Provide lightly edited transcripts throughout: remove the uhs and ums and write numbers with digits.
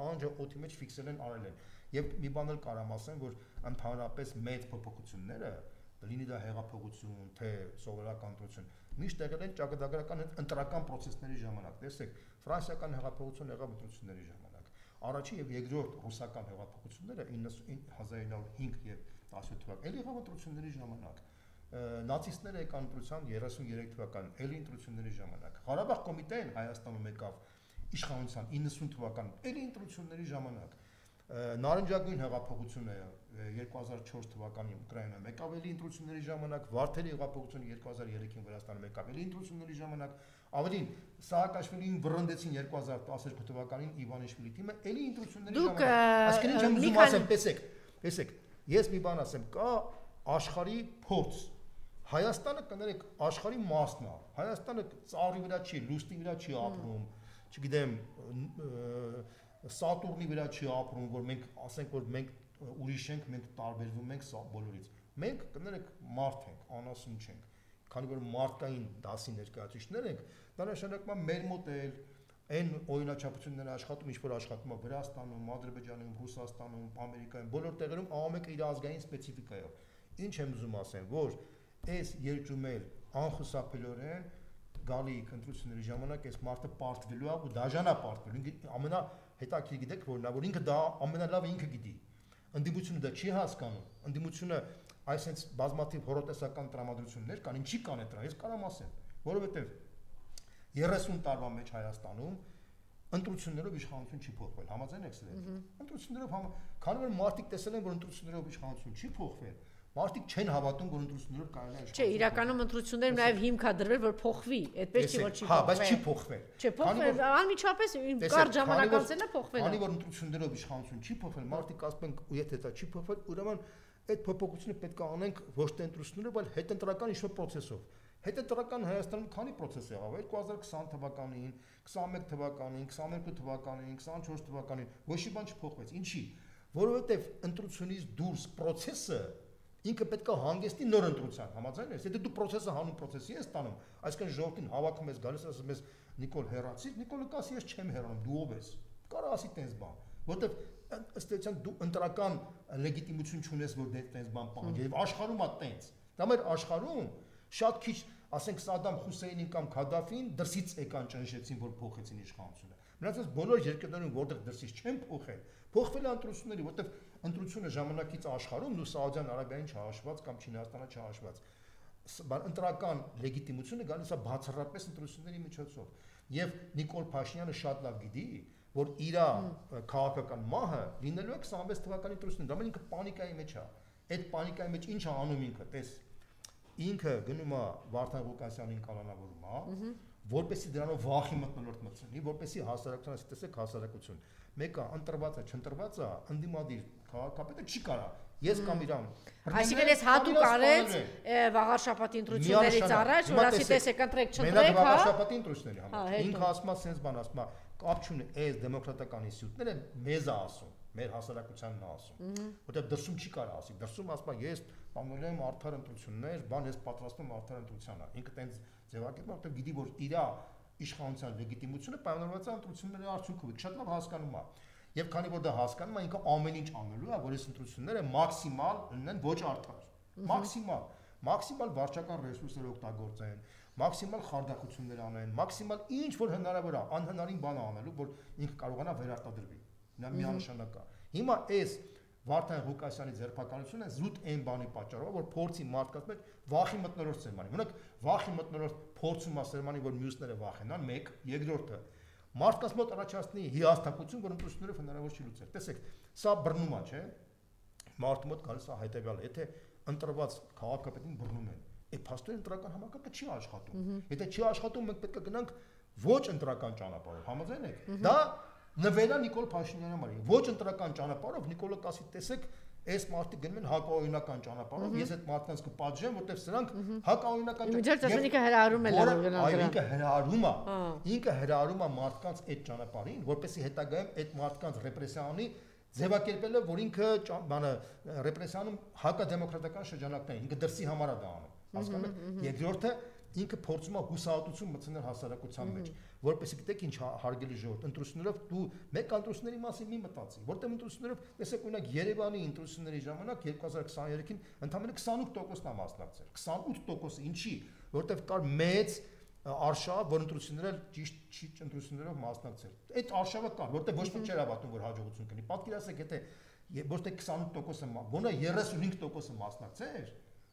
պահանջը օդի մեջ ֆիքսել են արել են։ Եվ մի բան էլ կարամ ասեմ, որ ընդհանրապես մեծ փոփոխությունները, լինի դա հեղափոխություն, թե սովորական ընտրություն, միշտ եղել են ճակատագրական ընտրական process-ների ժամանակ։ Տեսեք, ֆրանսիական հեղափոխությունը եղավ ընտրությունների ժամանակ։ Առաջին եւ երկրորդ ռուսական հեղափոխությունները 1905 եւ 17 թվականին եղավ ընտրությունների ժամանակ։ Նացիստները եկան ընտրության 33 թվականին, էլի ընտրությունների ժամանակ։ Ղարաբաղ կոմիտեն Հայաստանում եկավ իշխանության 90 թվականին, էլի ընտրությունների ժամանակ։ Նարնջագույն հեղափոխությունը 2004 թվականին Ուկրաինայում եկավ էլի ընտրությունների ժամանակ, Վարդերի հեղափոխությունը 2003-ին Վրաստանում եկավ էլի ընտրությունների ժամանակ, ավելին Սաակաշվիլիին վռնդեցին 2012 թվականին Իվանիշվիլի թիմը էլի ընտրությունների ժամանակ։ Այսինքն ինչ եմ ուզում ասեմ, տեսեք, ես մի բան ասեմ, կա աշխարհի փորձ։ Հայաստանը կներեք աշխարհի մասն է։ Հայաստանը ծառի վրա չի, լուստի վրա չի ապրում, չգիտեմ, Սատուրնի վրա չի ապրում, որ մենք ասենք, որ մենք ուրիշ ենք, մենք տարբերվում ենք սա բոլորից։ Մենք կներեք մարդ ենք, անասուն չենք։ Քանի որ մարդկային դասի ներկայացուցիչներ ենք, դա նշանակում է մեր մոտ էլ այն օրինաչափությունները աշխատում, ինչ որ աշխատում է Վրաստանում, Ադրբեջանում, Ռուսաստանում, Ամերիկայում, բոլոր տեղերում ամենը իր ազգային սպეციფიკայով։ Ինչ եմ ուզում ասեմ, որ այս երկրում էլ անխուսափելիորեն գալիք ընտրությունների ժամանակ այս մարդը պարտվելու է ու դաժանա պարտվելու։ Ամենահետաքրքիր գիտեք որն է, որ ինքը դա ամենալավը ինքը գիտի։ Ընդդիմությունը դա չի հասկանում։ Ընդդիմությունը այսպես բազմաթիվ հորոտեսական տրամադրություններ կան, ինչի կան այդ դրա։ Ես կարամ ասեմ, որովհետև 30 տարվա մեջ Հայաստանում ընտրություններով իշխանություն չի փոխվել։ Համաձայն եք սրա։ Ընտրություններով քանի որ մարդիկ տեսել են, որ ընտրություններով իշխանություն չի փոխվել, մարդիկ չեն հավատում, որ ընտրություններով կարելի է իշխանություն։ Չէ, իրականում ընտրություններում նաև հիմք է դրվել, որ փոխվի, այդպես չի որ չի փոխվել։ Հա, բայց չի փոխվել։ Չէ, փոխվել, անմիջապես կարճ ժամանակ անց էլ է փոխվել։ Քանի որ ընտրություններով իշխանություն չի փոխվել, մարդիկ ասում են, ու եթե դա չի փոխվել, ուրեմն այդ փոփոխությունը պետք է անենք ոչ թե ընտրություններով, այլ հետընտրական ինչ-որ process-ով։ Հետընտրական Հայաստանում քանի process եղավ 2020 թվականին, 21 թվականին, 22 թվականին, 24 թվականին, ոչ մի բան չփոխվեց։ Ինչի՞։ Որովհետև ընտրությունից դուրս process-ը ինքը պետք է հանգեցնի նոր ընտրության, համաձայն ես։ Եթե դու process-ը հանուն process-ի ես տանում, այսինքն ժողովրդին հավաքում ես գալիս ասում ես Նիկոլ հեռացիր, Նիկոլը կասի ես չեմ հեռանում, դու ով ես։ Կարա ասի տենց բան, որովհետև ըստ էության դու ընտրական լեգիտիմություն չունես, որ տենց բան պահանջի, եւ աշխարհում է տենց։ Դա մեր աշխարհում շատ քիչ, ասենք Սադամ Հուսեյնին կամ Քադաֆին դրսից եկան ճնշեցին, որ փոխեցին իշխանությունը։ Մնացած բոլոր երկրներում, որտեղ դրսից չեն փոխել, փոխվել է ընտրությունների, որտեղ ընտրությունը ժամանակից աշխարհում ու Սաուդյան Արաբիային չհաշված կամ Չինաստանը չհաշված, ընտրական լեգիտիմությունը գալիս է բացառապես ընտրությունների միջոցով։ Եվ Նիկոլ Փաշինյանը շատ լավ գիտի, որ իր քաղաքական մահը լինելու է 26 թվականի ընտրությունները, դա ինքը պանիկայի մեջ է։ Այդ պանիկայի մեջ ինչ է անում ինքը, տես ինքը գնում է Վարդան Ղուկասյանին կանոնավորում է, որպեսզի դրանով վախի մթնոլորտ մտցնի, որպեսզի հասարակության, տեսեք հասարակություն, մեկը ընտրված է, չընտրված է, ընդդիմադիր քաղաքապետը չի կարա։ Ես կամ իրան։ Այսինքն ես հատուկ արեց վաղար շաբաթի ընտրություններից առաջ, որ ասի տեսեք ընտրեք, չընտրեք, հա։ Մենակ վաղար շաբաթի ընտրությունների համար։ Ինքը ասում է sense բան, ասում է կապ չունի, այս դեմոկրատական ինստիտուտները մեզ է ասում, մեր հասարակությանն է ասում։ Որտեղ դրսում չի կարա ասի, դրսում ասում է ես պահանջում եմ արդար ընտրություններ, բան ես պատրաստում արդար ընտրությանը։ Ինքը տենց ձևակերպում, որտեղ գիտի, որ իր իշխանության լեգիտիմությունը պայմանավորված է ընտրությունների արդյունքով, շատ լավ հասկանում է։ Եվ քանի որ դա հասկանում է, ինքը ամեն ինչ անելու է, որ այս ընտրությունները մաքսիմալ լինեն ոչ արդար։ Մաքսիմալ վարչական ռեսուրսներ օգտագործեն, մաքսիմալ խարդախություններ անեն, մաքսիմալ ինչ որ հնարավոր է, անհնարին բան անելու, որ ինքը կարողանա վերարտադրվի։ Նա միանշանակ է։ Հիմա այս Վարդան Ղուկասյանի ձերբակալությունը զուտ այն բանի պատճառով, որ փորձի մարդկանց մեջ վախի մթնոլորտ սերմանի։ Մենակ վախի մթնոլորտ փորձում է սերմանի, որ մյուսները վախենան, մեկ, երկրորդը մարդկանց մոտ առաջացնի հիասթափություն, որ ընտրություններով հնարավոր չի լուծել։ Տեսեք, սա բռնում է, չէ՞։ Մարդու մոտ գալիս է հետևյալը, եթե ընտրված քաղաքապետին բռնում են, այդ փաստորեն ընտրական համակարգը չի աշխատում։ Եթե չի աշխատում, մենք պետք է գնանք ոչ ընտրական ճանապարհով, համաձայն եք։ Դա նվերա Նիկոլ Փաշինյանի համար։ Ոչ ընտրական ճանապարհով Նիկոլը կասի, տեսեք, այս մարդիկ գնում են հակաօրինական ճանապարհով, ես այդ մարդկանց կպատժեմ, որտեղ սրանք հակաօրինական ճանապարհով։ Ինքը հրահարում է լավ գնալ դրան։ Ինքը հրահարում է։ Ինքը հրահարում է մարդկանց այդ ճանապարհին, որպեսզի հետագայում այդ մարդկանց ռեպրեսիա անի, ձևակերպելով, որ ինքը բանը ռեպրեսիանում հակադեմոկրատական շրջանակներ, ինքը դրսի համար է դա անում։ Հասկանու՞մ եք։ Երկրորդը ինքը փորձում է հուսահատություն մտցնել հասարակության մեջ, որպեսզի գիտեք ինչ հարգելի ժողովուրդ, ընտրություններով դու մեկ ընտրությունների մասին մի մտածի, որտեղ ընտրություններով, տեսեք օրինակ Երևանի ընտրությունների ժամանակ 2023-ին ընդամենը 28%-ն է մասնակցել, 28%-ը ինչի, որտեղ կար մեծ արշավ, որ ընտրությունները ճիշտ ընտրություններով մասնակցել։ Այդ արշավը կար, որտեղ ոչ ոք չէր հավատում, որ հաջողություն կլինի։ Պատկերացրեք, եթե ոչ թե 28%-ը, գոնե 35%-ը մասնակցեր,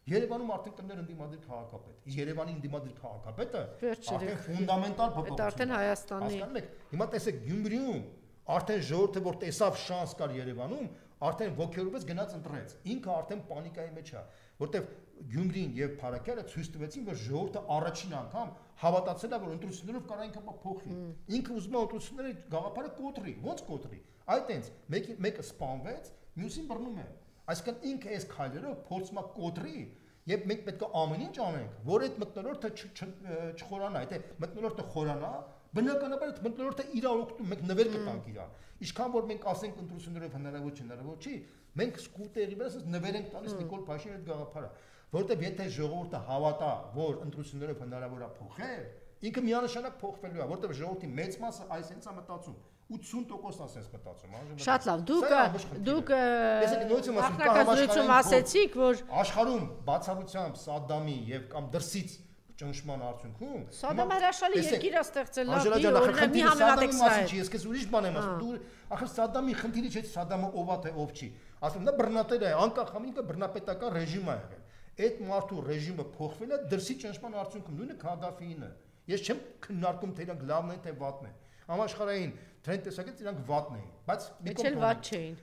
Երևանում արդեն կներ ընդդիմադիր քաղաքապետ։ Երևանի ընդդիմադիր քաղաքապետը արդեն ֆունդամենտալ փոփոխություն։ Դա արդեն Հայաստանի։ Հասկանում եք, հիմա տեսեք Գյումրիում արդեն ժողովուրդը, որ տեսավ շանս կար Երևանում, արդեն ոգևորվեց գնաց ընտրեց։ Ինքը արդեն պանիկայի մեջ է, որտեվ Գյումրին եւ Փարաքյալը ցույց տվեցին, որ ժողովուրդը առաջին անգամ հավատացել է, որ ընտրություններով կարող ինքը փոխի։ Ինքը ուզում է ընտրությունների գաղափարը կոտրի, ոնց կոտրի։ Այդ այնց մեկը սպանվեց, մյուսին բռնում է։ Այսինքն ինքը այս քայլերով փորձում է կոտրի եւ մենք պետք է ամեն ինչ անենք, որ այդ մտնոլորտը չխորանա, եթե մտնոլորտը խորանա, բնականաբար այդ մտնոլորտը իր օգտում մենք նվեր կտանք իրան։ Ինչքան որ մենք ասենք ընտրություններով հնարավոր չի, մենք սկուտերի վրա նվեր ենք տալիս Նիկոլ Փաշինյանի այդ գաղափարը, որովհետեւ եթե ժողովուրդը հավատա, որ ընտրություններով հնարավոր է փոխել, ինքը միանշանակ փոխվելու է, որովհետեւ ժողովրդի մեծ մասը այս հենց է մտածում։ 80%-ն ասես մտածում, շատ լավ, դուք նախնական ասեցիք, որ աշխարհում բացառությամբ Սադամի եւ կամ դրսից ճնշման արդյունքում Սադամը հրաշալի երկիր է ստեղծել, լավ, օրինակ մի համեմատեք ես քեզ ուրիշ բան եմ ասում, դու ախր Սադամի խնդիրը չէ, Սադամը ով է թե ով չի, ասում նա բռնատեր է, անկախ ինքը բռնապետական ռեժիմ է եղել, այդ մարդու ռեժիմը փոխվել է դրսի ճնշման արդյունքում, նույնը Քադաֆին է, ես չեմ քննարկում թե իրանք լավն են թե վատն են, համաշխարհային Trend տեսակից իրանք վատն էին, բայց մի կողմ վատ չէին։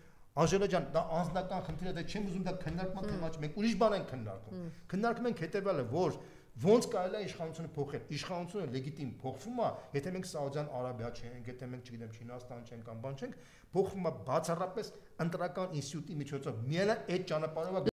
Անժելա ջան, դա անձնական խնդիր է, դա չեմ ուզում դա քննարկման թեմա չէ, մենք ուրիշ բան ենք քննարկում։ Քննարկում ենք հետեւյալը, որ ոնց կարելի է իշխանությունը փոխել։ Իշխանությունը լեգիտիմ փոխվում է, եթե մենք Սաուդյան Արաբիա չենք, եթե մենք չգիտեմ Չինաստան չենք կամ բան չենք, փոխվում է բացառապես ընտրական ինստիտուտի միջոցով։ Միայն այդ ճանապարհով